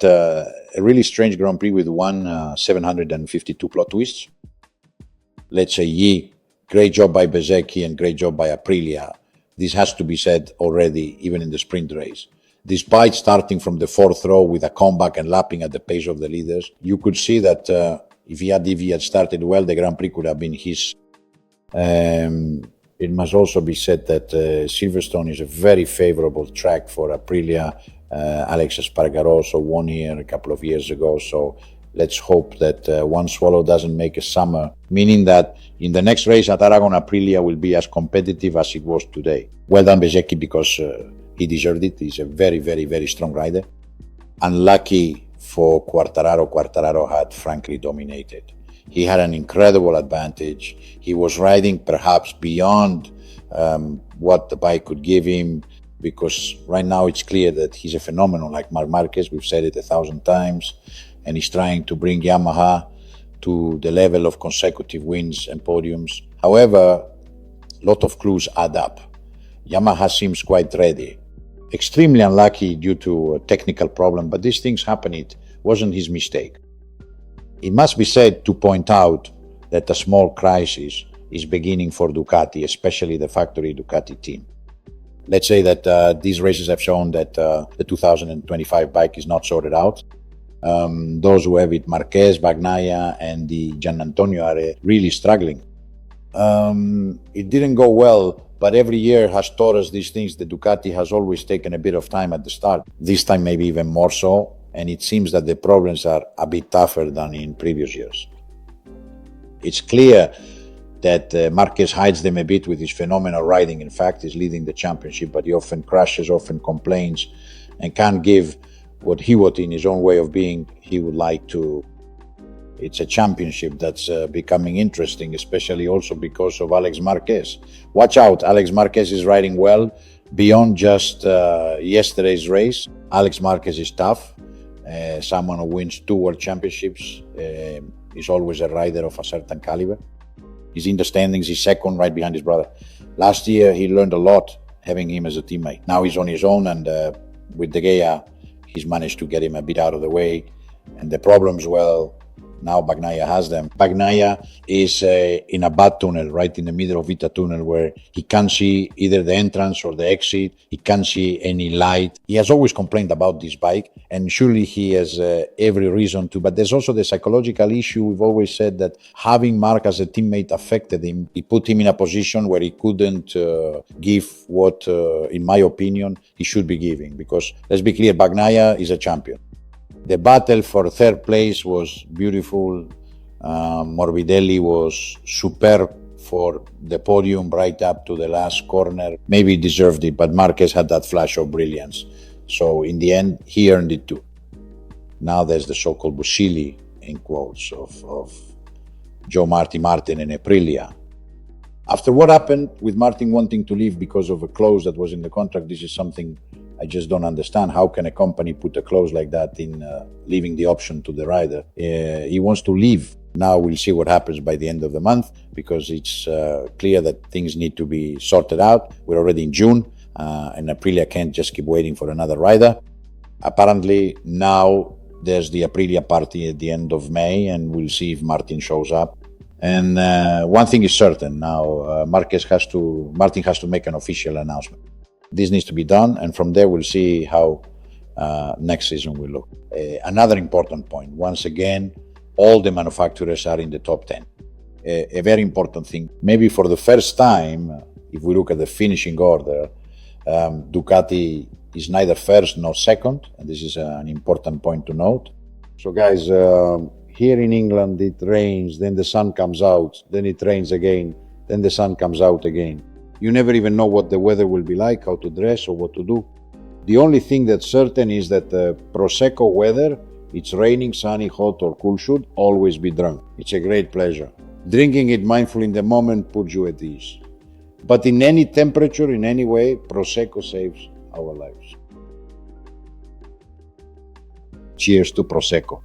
a really strange Grand Prix with 752 plot twists. Let's say, great job by Bezzecchi and great job by Aprilia. This has to be said already, even in the sprint race. Despite starting from the fourth row with a comeback and lapping at the pace of the leaders, you could see that if he had started well, the Grand Prix could have been his. It must also be said that Silverstone is a very favorable track for Aprilia. Alex Espargaroso won here a couple of years ago, so let's hope that one swallow doesn't make a summer, meaning that in the next race at Aragon, Aprilia will be as competitive as it was today. Well done, Bezzecchi, because he deserved it. He's a very, very, very strong rider. Unlucky for Quartararo. Quartararo had frankly dominated. He had an incredible advantage. He was riding perhaps beyond what the bike could give him, because right now it's clear that he's a phenomenon like Marc Marquez. We've said it 1,000 times. And he's trying to bring Yamaha to the level of consecutive wins and podiums. However, a lot of clues add up. Yamaha seems quite ready. Extremely unlucky due to a technical problem, but these things happen. It wasn't his mistake. It must be said to point out that a small crisis is beginning for Ducati, especially the factory Ducati team. Let's say that these races have shown that the 2025 bike is not sorted out. Those who have it, Marquez, Bagnaia, and the Giannantonio are really struggling. It didn't go well, but every year has taught us these things. The Ducati has always taken a bit of time at the start. This time maybe even more so, and it seems that the problems are a bit tougher than in previous years. It's clear that Marquez hides them a bit with his phenomenal riding. In fact, he's leading the championship, but he often crashes, often complains, and can't give what in his own way of being, he would like to. It's a championship that's becoming interesting, especially also because of Alex Marquez. Watch out, Alex Marquez is riding well beyond just yesterday's race. Alex Marquez is tough. Someone who wins 2 world championships is always a rider of a certain caliber. He's in the standings, he's second right behind his brother. Last year, he learned a lot having him as a teammate. Now he's on his own, and with De Gea, he's managed to get him a bit out of the way. And the problems, well, now Bagnaia has them. Bagnaia is in a bad tunnel, right in the middle of Vita tunnel, where he can't see either the entrance or the exit. He can't see any light. He has always complained about this bike, and surely he has every reason to. But there's also the psychological issue. We've always said that having Marc as a teammate affected him. It put him in a position where he couldn't give what, in my opinion, he should be giving. Because let's be clear, Bagnaia is a champion. The battle for third place was beautiful. Morbidelli was superb for the podium right up to the last corner. Maybe he deserved it, but Marquez had that flash of brilliance. So in the end, he earned it too. Now there's the so-called Buscilli, in quotes, of Joe Martin and Aprilia. After what happened with Martin wanting to leave because of a clause that was in the contract, this is something I just don't understand. How can a company put a clause like that in leaving the option to the rider? He wants to leave. Now we'll see what happens by the end of the month, because it's clear that things need to be sorted out. We're already in June, and Aprilia can't just keep waiting for another rider. Apparently now there's the Aprilia party at the end of May, and we'll see if Martin shows up. And one thing is certain now, Martin has to make an official announcement. This needs to be done, and from there we'll see how next season will look. Another important point, once again, all the manufacturers are in the top 10. A very important thing, maybe for the first time, if we look at the finishing order, Ducati is neither first nor second, and this is an important point to note. So guys, here in England it rains, then the sun comes out, then it rains again, then the sun comes out again. You never even know what the weather will be like, how to dress or what to do. The only thing that's certain is that the Prosecco weather, it's raining, sunny, hot or cool, should always be drunk. It's a great pleasure. Drinking it mindful in the moment puts you at ease. But in any temperature, in any way, Prosecco saves our lives. Cheers to Prosecco.